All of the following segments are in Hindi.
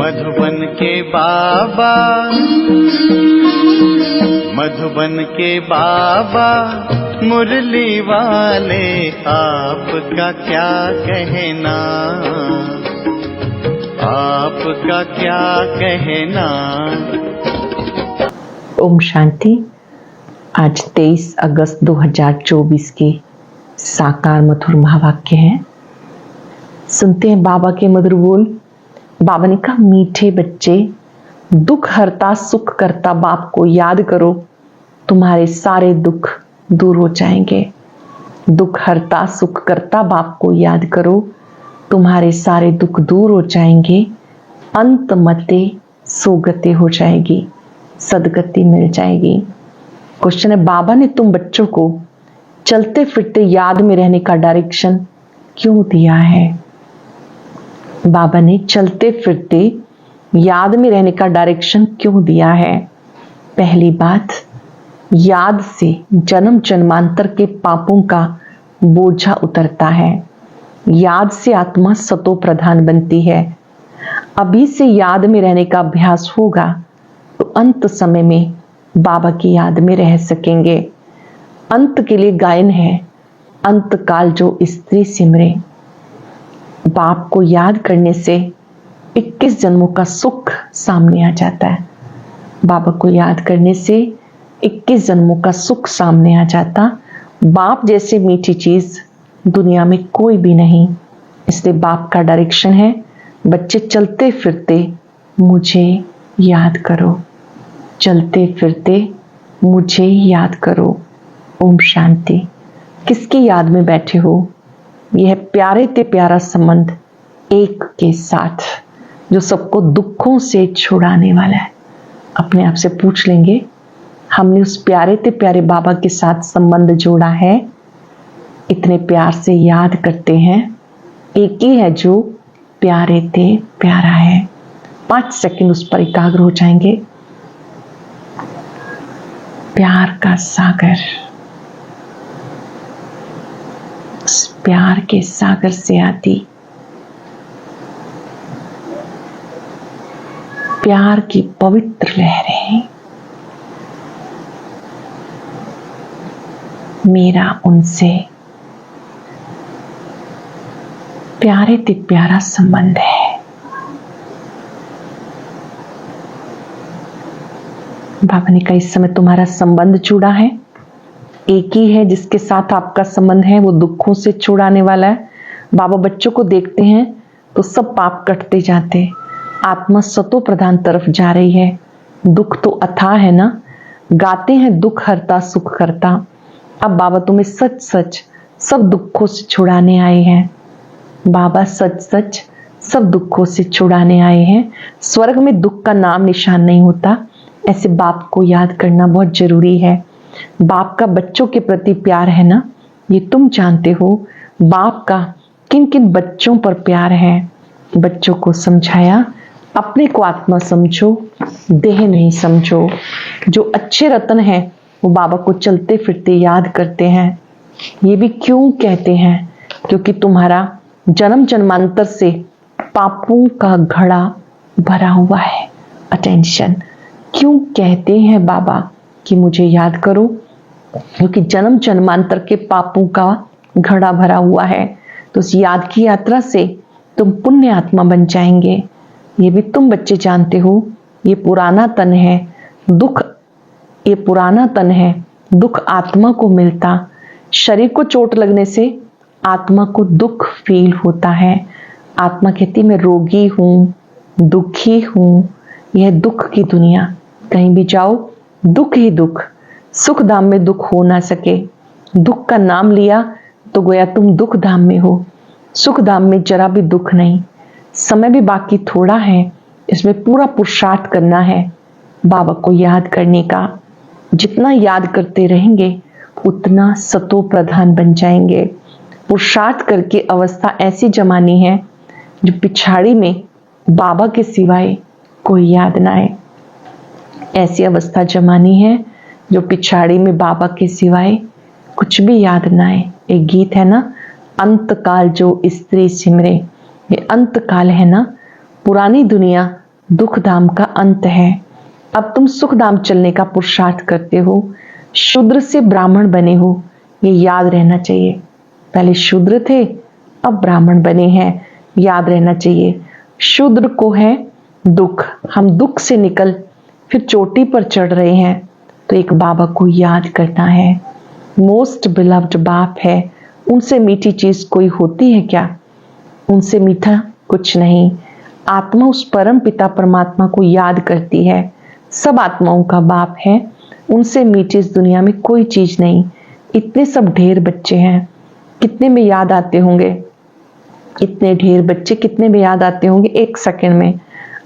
मधुबन के बाबा, मधुबन के बाबा मुरली वाले, आपका क्या कहना, आपका क्या कहना। ओम शांति। आज 23 अगस्त 2024 के साकार मधुर महावाक्य हैं। सुनते हैं बाबा के मधुर बोल। बाबा ने कहा, मीठे बच्चे, दुख हरता सुख करता बाप को याद करो, तुम्हारे सारे दुख दूर हो जाएंगे। दुख हरता सुख करता बाप को याद करो, तुम्हारे सारे दुख दूर हो जाएंगे। अंत मते सोगति हो जाएगी, सदगति मिल जाएगी। क्वेश्चन है, बाबा ने तुम बच्चों को चलते फिरते याद में रहने का डायरेक्शन क्यों दिया है? बाबा ने चलते फिरते याद में रहने का डायरेक्शन क्यों दिया है? पहली बात, याद से जन्म जन्मांतर के पापों का बोझा उतरता है। याद से आत्मा सतो प्रधान बनती है। अभी से याद में रहने का अभ्यास होगा तो अंत समय में बाबा की याद में रह सकेंगे। अंत के लिए गायन है, अंत काल जो स्त्री सिमरे। बाप को याद करने से 21 जन्मों का सुख सामने आ जाता है। बाबा को याद करने से 21 जन्मों का सुख सामने आ जाता। बाप जैसे मीठी चीज दुनिया में कोई भी नहीं। इसलिए बाप का डायरेक्शन है, बच्चे चलते फिरते मुझे याद करो, चलते फिरते मुझे याद करो। ओम शांति। किसकी याद में बैठे हो? यह प्यारे ते प्यारा संबंध एक के साथ जो सबको दुखों से छुड़ाने वाला है। अपने आप से पूछ लेंगे, हमने उस प्यारे ते प्यारे बाबा के साथ संबंध जोड़ा है, इतने प्यार से याद करते हैं। एक ही है जो प्यारे ते प्यारा है। 5 सेकंड उस पर एकाग्र हो जाएंगे। प्यार का सागर, उस प्यार के सागर से आती प्यार की पवित्र लहरें, मेरा उनसे प्यारे ते प्यारा संबंध है। बाबा ने कहा, इस समय तुम्हारा संबंध जुड़ा है। एक ही है जिसके साथ आपका संबंध है, वो दुखों से छुड़ाने वाला है। बाबा बच्चों को देखते हैं तो सब पाप कटते जाते, आत्मा सतो प्रधान तरफ जा रही है। दुख तो अथाह है ना। गाते हैं दुख हरता सुख करता। अब बाबा तुम्हें सच सच सब दुखों से छुड़ाने आए हैं। बाबा सच सच सब दुखों से छुड़ाने आए हैं। स्वर्ग में दुख का नाम निशान नहीं होता। ऐसे बाप को याद करना बहुत जरूरी है। बाप का बच्चों के प्रति प्यार है ना, ये तुम जानते हो। बाप का किन किन बच्चों पर प्यार है। बच्चों को समझाया, अपने को आत्मा समझो, देह नहीं समझो। जो अच्छे रत्न हैं वो बाबा को चलते फिरते याद करते हैं। ये भी क्यों कहते हैं? क्योंकि तुम्हारा जन्म जन्मांतर से पापों का घड़ा भरा हुआ है। अटेंशन। क्यों कहते हैं बाबा कि मुझे याद करो? क्योंकि जन्म जन्मांतर के पापों का घड़ा भरा हुआ है। तो उस याद की यात्रा से तुम पुण्य आत्मा बन जाएंगे। ये भी तुम बच्चे जानते हो। ये पुराना तन है, दुख, ये पुराना तन है, दुख आत्मा को मिलता। शरीर को चोट लगने से आत्मा को दुख फील होता है। आत्मा कहती मैं रोगी हूं, दुखी हूं। यह दुख की दुनिया, कहीं भी जाओ दुख ही दुख। सुख धाम में दुख हो ना सके। दुख का नाम लिया तो गोया तुम दुख धाम में हो। सुख धाम में जरा भी दुख नहीं। समय भी बाकी थोड़ा है, इसमें पूरा पुरुषार्थ करना है बाबा को याद करने का। जितना याद करते रहेंगे उतना सतो प्रधान बन जाएंगे। पुरुषार्थ करके अवस्था ऐसी जमानी है जो पिछाड़ी में बाबा के सिवाय कोई याद ना आए। ऐसी अवस्था जमानी है जो पिछाड़ी में बाबा के सिवाय कुछ भी याद ना आए। एक गीत है ना, अंत काल जो स्त्री सिमरे। ये अंत काल है ना। पुरानी दुनिया दुख धाम का अंत है। अब तुम सुख धाम चलने का पुरुषार्थ करते हो, शूद्र से ब्राह्मण बने हो, ये याद रहना चाहिए। पहले शूद्र थे, अब ब्राह्मण बने हैं, याद रहना चाहिए। शूद्र को है दुख, हम दुख से निकल फिर चोटी पर चढ़ रहे हैं, तो एक बाबा को याद करना है। मोस्ट बिलव्ड बाप है, उनसे मीठी चीज कोई होती है क्या? उनसे मीठा कुछ नहीं। आत्मा उस परम पिता परमात्मा को याद करती है, सब आत्माओं का बाप है, उनसे मीठी इस दुनिया में कोई चीज नहीं। इतने सब ढेर बच्चे हैं, कितने में याद आते होंगे? इतने ढेर बच्चे कितने में याद आते होंगे? एक सेकंड में।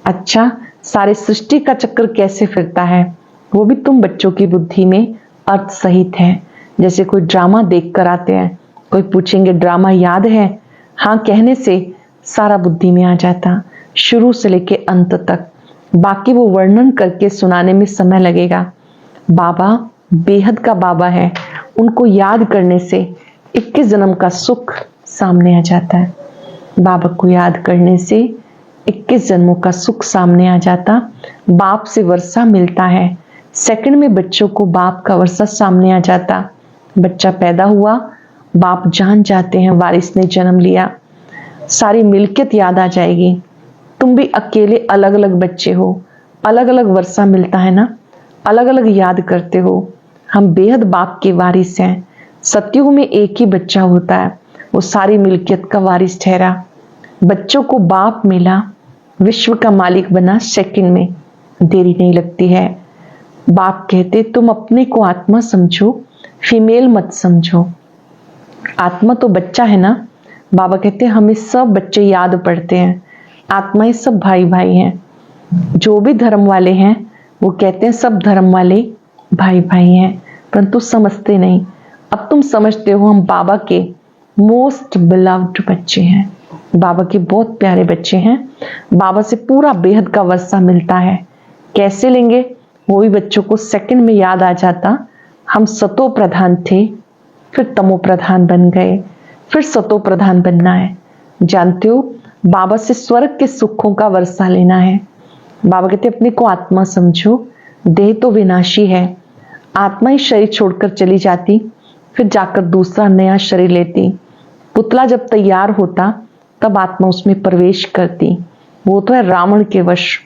अच्छा, सारे सृष्टि का चक्कर कैसे फिरता है वो भी तुम बच्चों की बुद्धि में अर्थ सहित है। जैसे कोई ड्रामा देख कर आते हैं, कोई पूछेंगे ड्रामा याद है? हाँ कहने से सारा बुद्धि में आ जाता, शुरू से लेके अंत तक। बाकी वो वर्णन करके सुनाने में समय लगेगा। बाबा बेहद का बाबा है, उनको याद करने से 21 जन्म का सुख सामने आ जाता है। बाबा को याद करने से 21 जन्मों का सुख सामने आ जाता। बाप से वर्षा मिलता है, सेकंड में बच्चों को बाप का वर्षा सामने आ जाता। बच्चा पैदा हुआ, बाप जान जाते हैं वारिस ने जन्म लिया, सारी मिल्कियत याद आ जाएगी। तुम भी अकेले अलग अलग बच्चे हो, अलग अलग वर्षा मिलता है ना, अलग अलग याद करते हो। हम बेहद बाप के वारिस हैं। सतयुग में एक ही बच्चा होता है, वो सारी मिल्कियत का वारिस ठहरा। बच्चों को बाप मिला, विश्व का मालिक बना, सेकंड में देरी नहीं लगती है। बाप कहते तुम अपने को आत्मा समझो, फीमेल मत समझो। आत्मा तो बच्चा है ना। बाबा कहते हमें सब बच्चे याद पड़ते हैं, आत्माएं सब भाई भाई हैं। जो भी धर्म वाले हैं वो कहते हैं सब धर्म वाले भाई भाई हैं, परंतु समझते नहीं। अब तुम समझते हो हम बाबा के मोस्ट बिलव्ड बच्चे हैं, बाबा के बहुत प्यारे बच्चे हैं। बाबा से पूरा बेहद का वर्षा मिलता है। कैसे लेंगे? वो भी बच्चों को सेकंड में याद आ जाता। हम सतो प्रधान थे, फिर तमो प्रधान बन गए, फिर सतो प्रधान बनना है। जानते हो, बाबा से स्वर्ग के सुखों का वर्षा लेना है। बाबा कहते अपने को आत्मा समझो, देह तो विनाशी है। आत्मा ही शरीर छोड़कर चली जाती, फिर जाकर दूसरा नया शरीर लेती। पुतला जब तैयार होता तब आत्मा उसमें प्रवेश करती। वो तो है रावण के वश,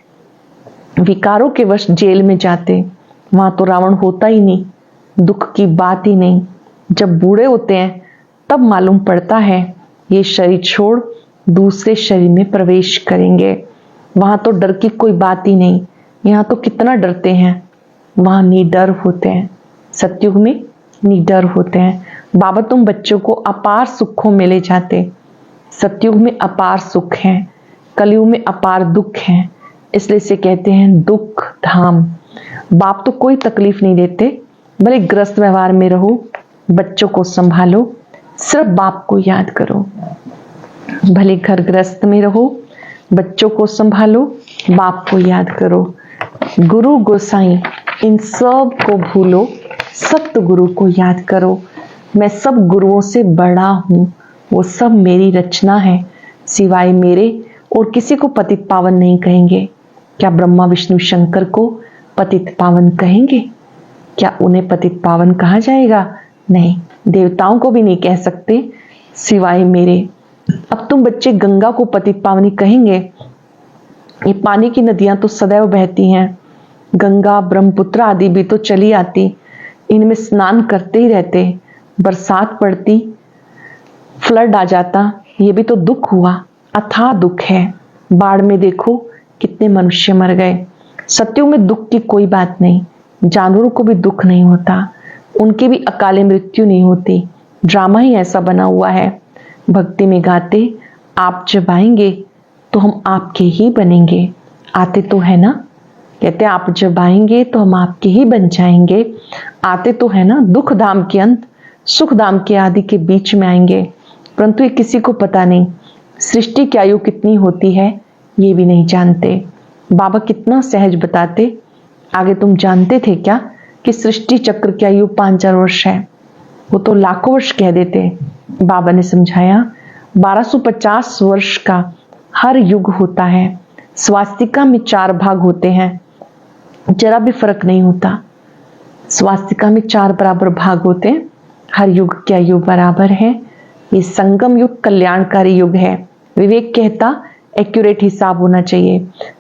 विकारों के वश जेल में जाते। वहां तो रावण होता ही नहीं, दुख की बात ही नहीं। जब बूढ़े होते हैं तब मालूम पड़ता है ये शरीर छोड़ दूसरे शरीर में प्रवेश करेंगे। वहां तो डर की कोई बात ही नहीं। यहाँ तो कितना डरते हैं, वहां निडर होते हैं। सतयुग में निडर होते हैं। बाबा तुम बच्चों को अपार सुखों में ले जाते। सतयुग में अपार सुख है, कलयुग में अपार दुख है, इसलिए से कहते हैं दुख धाम। बाप तो कोई तकलीफ नहीं देते, भले ग्रस्त व्यवहार में रहो, बच्चों को संभालो, सिर्फ बाप को याद करो। भले घर ग्रस्त में रहो, बच्चों को संभालो, बाप को याद करो। गुरु गोसाई इन सब को भूलो, सत्य गुरु को याद करो। मैं सब गुरुओं से बड़ा हूं, वो सब मेरी रचना है, सिवाय मेरे और किसी को पतित पावन नहीं कहेंगे। क्या ब्रह्मा विष्णु शंकर को पतित पावन कहेंगे? क्या उन्हें पतित पावन कहा जाएगा? नहीं, देवताओं को भी नहीं कह सकते सिवाय मेरे। अब तुम बच्चे गंगा को पतित पावनी कहेंगे? ये पानी की नदियां तो सदैव बहती हैं, गंगा ब्रह्मपुत्र आदि भी तो चली आती, इनमें स्नान करते ही रहते। बरसात पड़ती, फ्लड आ जाता, ये भी तो दुख हुआ, अथाह दुख है। बाढ़ में देखो कितने मनुष्य मर गए। सतयुग में दुख की कोई बात नहीं, जानवरों को भी दुख नहीं होता, उनकी भी अकाले मृत्यु नहीं होती। ड्रामा ही ऐसा बना हुआ है। भक्ति में गाते आप जब आएंगे तो हम आपके ही बनेंगे। आते तो है ना, कहते आप जब आएंगे तो हम आपके ही बन जाएंगे। आते तो है ना, दुख धाम के अंत सुख धाम के आदि के बीच में आएंगे, परंतु ये किसी को पता नहीं। सृष्टि की आयु कितनी होती है ये भी नहीं जानते। बाबा कितना सहज बताते। आगे तुम जानते थे क्या कि सृष्टि चक्र की आयु 5000 वर्ष है? वो तो लाखों वर्ष कह देते। बाबा ने समझाया 1250 वर्ष का हर युग होता है। स्वास्तिका में 4 भाग होते हैं, जरा भी फर्क नहीं होता। स्वास्तिका में 4 बराबर भाग होते हैं। हर युग क्या युग बराबर है? ये संगम युग कल्याणकारी युग है। विवेक कहता एक्यूरेट हिसाब होना चाहिए।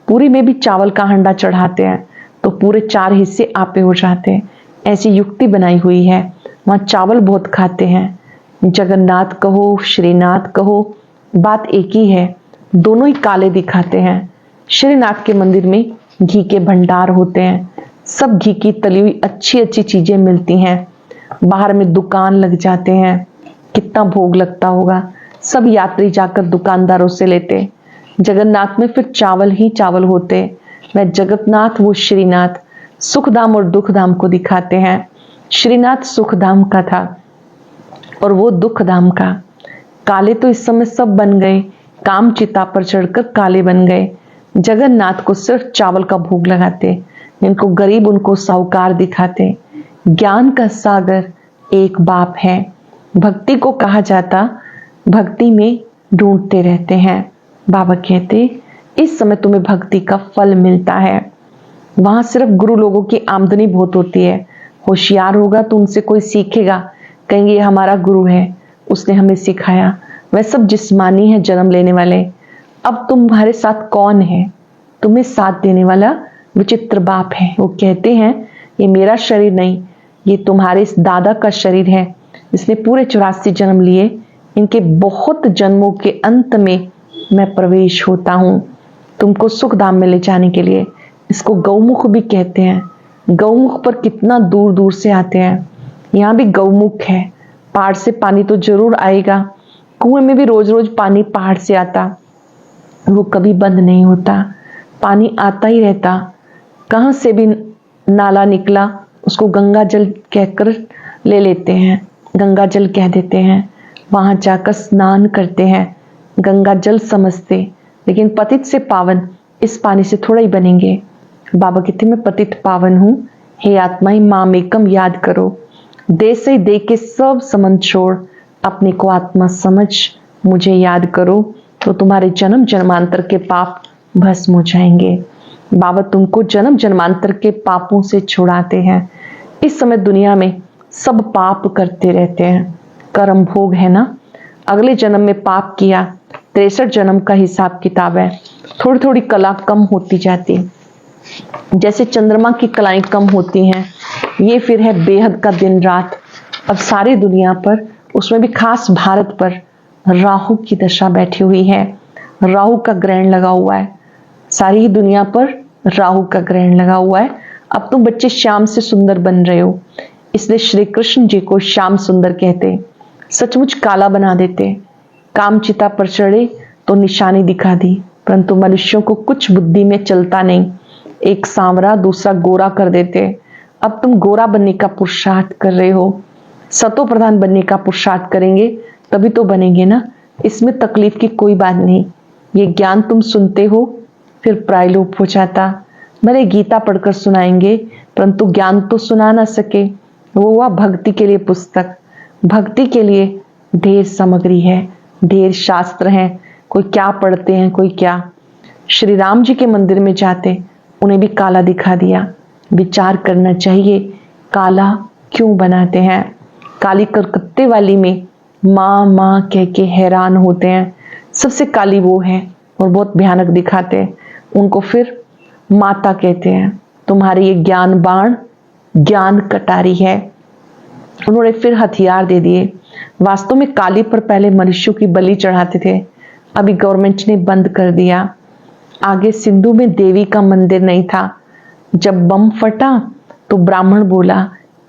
पूरी में भी चावल का हंडा चढ़ाते हैं तो पूरे 4 हिस्से आपे हो जाते हैं, ऐसी युक्ति बनाई हुई है। वहां चावल बहुत खाते हैं। जगन्नाथ कहो श्रीनाथ कहो, बात एक ही है, दोनों ही काले दिखाते हैं। श्रीनाथ के मंदिर में घी के भंडार होते हैं, सब घी की तली हुई अच्छी अच्छी चीजें मिलती हैं। बाहर में दुकान लग जाते हैं, कितना भोग लगता होगा। सब यात्री जाकर दुकानदारों से लेते। जगन्नाथ में फिर चावल ही चावल होते। वह जगन्नाथ वो श्रीनाथ सुखधाम और दुखधाम को दिखाते हैं। श्रीनाथ सुखधाम का था और वो दुखधाम का। काले तो इस समय सब बन गए, काम चिता पर चढ़कर काले बन गए। जगन्नाथ को सिर्फ चावल का भोग लगाते, जिनको गरीब उनको साहूकार दिखाते। ज्ञान का सागर एक बाप है। भक्ति को कहा जाता, भक्ति में ढूंढते रहते हैं। बाबा कहते इस समय तुम्हें भक्ति का फल मिलता है। वहां सिर्फ गुरु लोगों की आमदनी बहुत होती है। होशियार होगा तो उनसे कोई सीखेगा, कहेंगे ये हमारा गुरु है, उसने हमें सिखाया। वह सब जिस्मानी है, जन्म लेने वाले। अब तुम्हारे साथ कौन है? तुम्हें साथ देने वाला विचित्र बाप है। वो कहते हैं ये मेरा शरीर नहीं, ये तुम्हारे इस दादा का शरीर है, इसने पूरे 84 जन्म लिए। इनके बहुत जन्मों के अंत में मैं प्रवेश होता हूं तुमको सुखधाम में ले जाने के लिए। इसको गौमुख भी कहते हैं। गौमुख पर कितना दूर दूर से आते हैं। यहाँ भी गौमुख है, पहाड़ से पानी तो जरूर आएगा। कुएं में भी रोज रोज पानी पहाड़ से आता, वो कभी बंद नहीं होता, पानी आता ही रहता। कहां से भी नाला निकला उसको गंगा जल कहकर ले लेते हैं, गंगा जल कह देते हैं। वहां जाकर स्नान करते हैं, गंगा जल समझते। लेकिन पतित से पावन इस पानी से थोड़ा ही बनेंगे। बाबा कहते मैं पतित पावन हूं, हे आत्माएं माम एकम याद करो। दे से दे के सब संबंध छोड़, अपने को आत्मा समझ मुझे याद करो, तो तुम्हारे जन्म जन्मांतर के पाप भस्म हो जाएंगे। बाबा तुमको जन्म जन्मांतर के पापों से छुड़ाते हैं। इस समय दुनिया में सब पाप करते रहते हैं, कर्म भोग है ना। अगले जन्म में पाप किया, 63 जन्म का हिसाब किताब है। थोड़ी थोड़ी कला कम होती जाती, जैसे चंद्रमा की कलाएं कम होती हैं। ये फिर है बेहद का दिन रात। अब सारी दुनिया पर, उसमें भी खास भारत पर राहु की दशा बैठी हुई है। राहु का ग्रहण लगा हुआ है, सारी ही दुनिया पर राहु का ग्रहण लगा हुआ है। अब तुम बच्चे श्याम से सुंदर बन रहे हो, इसलिए श्री कृष्ण जी को श्याम सुंदर कहते। सचमुच काला बना देते। कामचिता पर चढ़े तो निशानी दिखा दी, परंतु मनुष्यों को कुछ बुद्धि में चलता नहीं। एक सांवरा दूसरा गोरा कर देते। अब तुम गोरा बनने का पुरुषार्थ कर रहे हो, सतो प्रधान बनने का पुरुषार्थ करेंगे तभी तो बनेंगे ना। इसमें तकलीफ की कोई बात नहीं। ये ज्ञान तुम सुनते हो फिर प्रायलोप हो जाता। भले गीता पढ़कर सुनाएंगे परंतु ज्ञान तो सुना ना सके। वो हुआ भक्ति के लिए पुस्तक। भक्ति के लिए ढेर सामग्री है, ढेर शास्त्र हैं। कोई क्या पढ़ते हैं, कोई क्या। श्री राम जी के मंदिर में जाते, उन्हें भी काला दिखा दिया। विचार करना चाहिए काला क्यों बनाते हैं। काली कलकत्ते वाली में माँ माँ कह के हैरान होते हैं। सबसे काली वो है और बहुत भयानक दिखाते हैं। उनको फिर माता कहते हैं। तुम्हारे ये ज्ञान बाण ज्ञान कटारी है। उन्होंने फिर हथियार दे दिए। वास्तव में काली पर पहले मनुष्यों की बलि चढ़ाते थे, अभी गवर्नमेंट ने बंद कर दिया। आगे सिंधु में देवी का मंदिर नहीं था। जब बम फटा तो ब्राह्मण बोला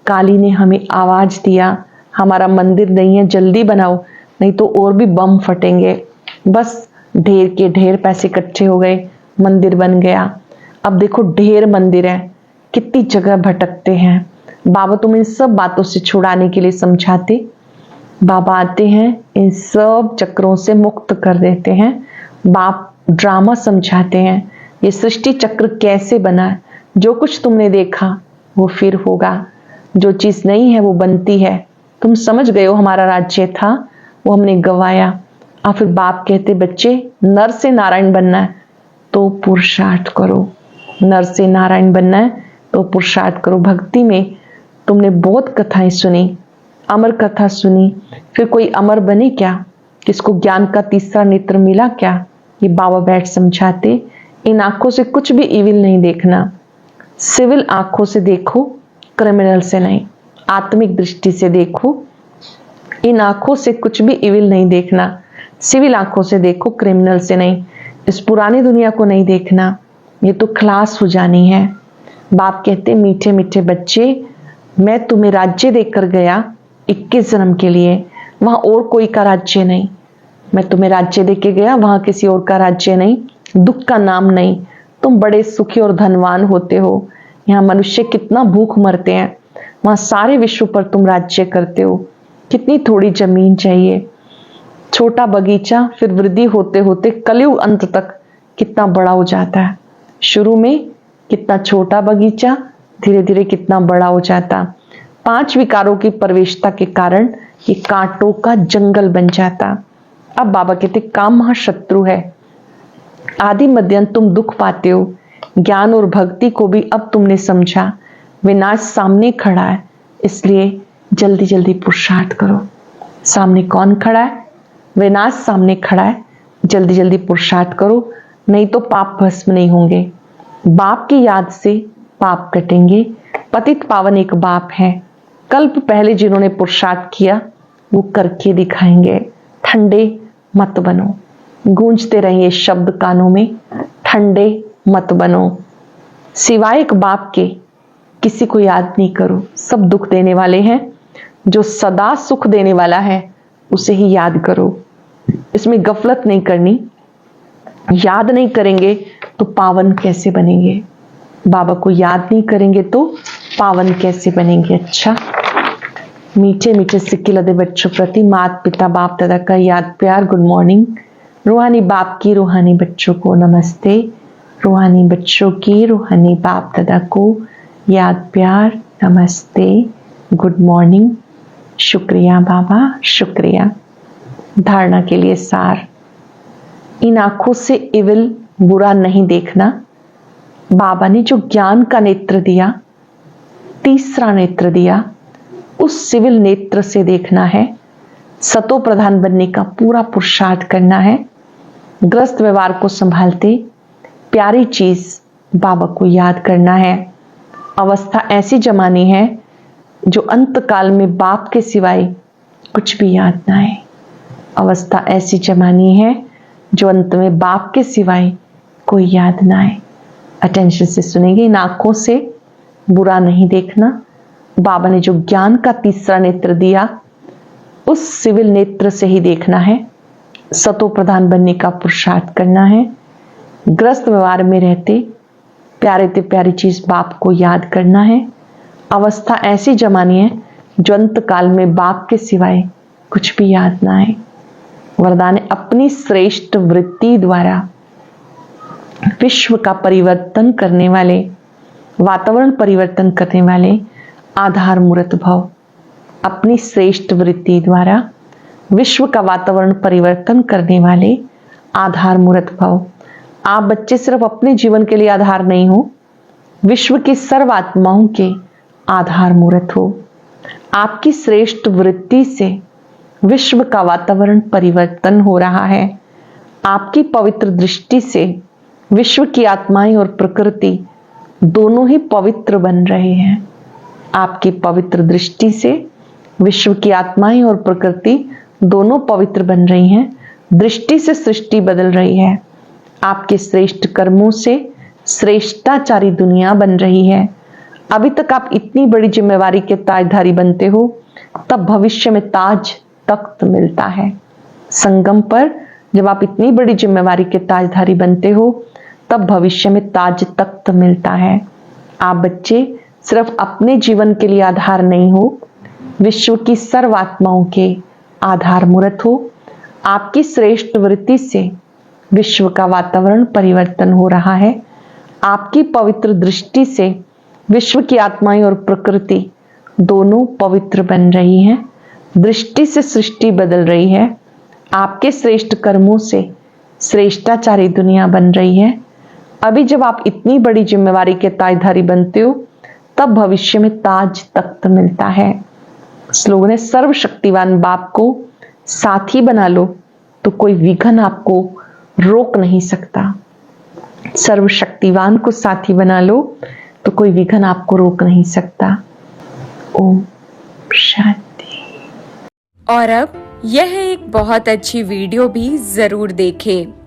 काली ने हमें आवाज दिया, हमारा मंदिर नहीं है, जल्दी बनाओ नहीं तो और भी बम फटेंगे। बस ढेर के ढेर पैसे इकट्ठे हो गए, मंदिर बन गया। अब देखो ढेर मंदिर है, कितनी जगह भटकते हैं। बाबा तुम इन सब बातों से छुड़ाने के लिए समझाते। बाबा आते हैं, इन सब चक्रों से मुक्त कर देते हैं। बाप ड्रामा समझाते हैं, ये सृष्टि चक्र कैसे बना। जो कुछ तुमने देखा वो फिर होगा, जो चीज नहीं है वो बनती है। तुम समझ गए हो हमारा राज्य था वो हमने गवाया। और फिर बाप कहते बच्चे नर से नारायण बनना है, तो पुरुषार्थ करो। नर से नारायण बनना है तो पुरुषार्थ करो। भक्ति में तुमने बहुत कथाएं सुनी, अमर कथा सुनी, फिर कोई अमर बने क्या? किसको ज्ञान का तीसरा नेत्र मिला क्या? ये बाबा बैठ समझाते। इन आंखों से कुछ भी इविल नहीं देखना, सिविल आंखों से देखो, क्रिमिनल से नहीं। आत्मिक दृष्टि से देखो, इन आंखों से कुछ भी इविल नहीं देखना, सिविल आंखों से देखो, क्रिमिनल से नहीं। इस पुरानी दुनिया को नहीं देखना, ये तो खलास हो जानी है। बाप कहते मीठे मीठे बच्चे, मैं तुम्हें राज्य देकर गया 21 जन्म के लिए, वहां और कोई का राज्य नहीं। मैं तुम्हें राज्य देके गया, वहां किसी और का राज्य नहीं, दुख का नाम नहीं। तुम बड़े सुखी और धनवान होते हो। यहाँ मनुष्य कितना भूख मरते हैं, वहां सारे विश्व पर तुम राज्य करते हो। कितनी थोड़ी जमीन चाहिए, छोटा बगीचा, फिर वृद्धि होते होते कलयुग अंत तक कितना बड़ा हो जाता है। शुरू में कितना छोटा बगीचा, धीरे धीरे कितना बड़ा हो जाता। 5 विकारों की प्रवेशता के कारण ये कांटों का जंगल बन जाता। अब बाबा कहते काम महाशत्रु है। आदि मध्यांत तुम दुख पाते हो। ज्ञान और भक्ति को भी अब तुमने समझा, विनाश सामने खड़ा है, इसलिए जल्दी जल्दी पुरुषार्थ करो। सामने कौन खड़ा है? विनाश सामने खड़ा है, जल्दी जल्दी पुरुषार्थ करो, नहीं तो पाप भस्म नहीं होंगे। बाप की याद से पाप कटेंगे। पतित पावन एक बाप है, कल्प पहले जिन्होंने पुरुषार्थ किया वो करके दिखाएंगे। ठंडे मत बनो, गूंजते रहिए शब्द कानों में, ठंडे मत बनो। सिवाय एक बाप के किसी को याद नहीं करो, सब दुख देने वाले हैं। जो सदा सुख देने वाला है उसे ही याद करो, इसमें गफलत नहीं करनी। याद नहीं करेंगे तो पावन कैसे बनेंगे? बाबा को याद नहीं करेंगे तो पावन कैसे बनेंगे? अच्छा, मीठे मीठे सिक्के लदे बच्चों प्रति माता पिता बाप दादा का याद प्यार गुड मॉर्निंग। रूहानी बाप की रूहानी बच्चों को नमस्ते। रूहानी बच्चों की रूहानी बाप दादा को याद प्यार नमस्ते गुड मॉर्निंग। शुक्रिया बाबा, शुक्रिया। धारणा के लिए सार, इन आंखों से इविल बुरा नहीं देखना। बाबा ने जो ज्ञान का नेत्र दिया, तीसरा नेत्र दिया, उस सिविल नेत्र से देखना है। सतो प्रधान बनने का पूरा पुरुषार्थ करना है। ग्रस्त व्यवहार को संभालते प्यारी चीज बाबा को याद करना है। अवस्था ऐसी जमानी है जो अंत काल में बाप के सिवाय कुछ भी याद ना आए। अवस्था ऐसी जमानी है जो अंत में बाप के सिवाय कोई याद ना आए। अटेंशन से सुनेंगे। इन आंखों से बुरा नहीं देखना। बाबा ने जो ज्ञान का तीसरा नेत्र दिया, उस सिविल नेत्र से ही देखना है। सतो प्रधान बनने का पुरुषार्थ करना है। ग्रस्त व्यवहार में रहते प्यारे ते प्यारी चीज बाप को याद करना है। अवस्था ऐसी जमानी है जो अंत काल में बाप के सिवाय कुछ भी याद ना आए। वरदान अपनी श्रेष्ठ वृत्ति द्वारा विश्व का परिवर्तन करने वाले, वातावरण परिवर्तन करने वाले आधार मूर्त भव। अपनी श्रेष्ठ वृत्ति द्वारा विश्व का वातावरण परिवर्तन करने वाले आधार मूर्त भव। आप बच्चे सिर्फ अपने जीवन के लिए आधार नहीं हो, विश्व की सर्व आत्माओं के आधार मूर्त हो। आपकी श्रेष्ठ वृत्ति से विश्व का वातावरण परिवर्तन हो रहा है। आपकी पवित्र दृष्टि से विश्व की आत्माएं और प्रकृति दोनों ही पवित्र बन रहे हैं। आपकी पवित्र दृष्टि से विश्व की आत्माएं और प्रकृति दोनों पवित्र बन रही हैं। दृष्टि से सृष्टि बदल रही है। आपके श्रेष्ठ कर्मों से श्रेष्ठाचारी दुनिया बन रही है। अभी तक आप इतनी बड़ी जिम्मेवारी के ताजधारी बनते हो, तब भविष्य में ताज तख्त मिलता है। संगम पर जब आप इतनी बड़ी जिम्मेवारी के ताजधारी बनते हो, तब भविष्य में ताज तख्त मिलता है। आप बच्चे सिर्फ अपने जीवन के लिए आधार नहीं हो, विश्व की सर्व आत्माओं के आधार मूर्त हो। आपकी श्रेष्ठ वृत्ति से विश्व का वातावरण परिवर्तन हो रहा है। आपकी पवित्र दृष्टि से विश्व की आत्माएं और प्रकृति दोनों पवित्र बन रही हैं। दृष्टि से सृष्टि बदल रही है। आपके श्रेष्ठ कर्मों से श्रेष्ठाचारी दुनिया बन रही है। अभी जब आप इतनी बड़ी जिम्मेवारी के ताजधारी बनते हो, तब भविष्य में ताज तख्त मिलता है। स्लोगन है, सर्वशक्तिवान बाप को साथी बना लो तो कोई विघ्न आपको रोक नहीं सकता। सर्वशक्तिवान को साथी बना लो तो कोई विघ्न आपको रोक नहीं सकता। ओम शांति। और अब यह एक बहुत अच्छी वीडियो भी जरूर देखें।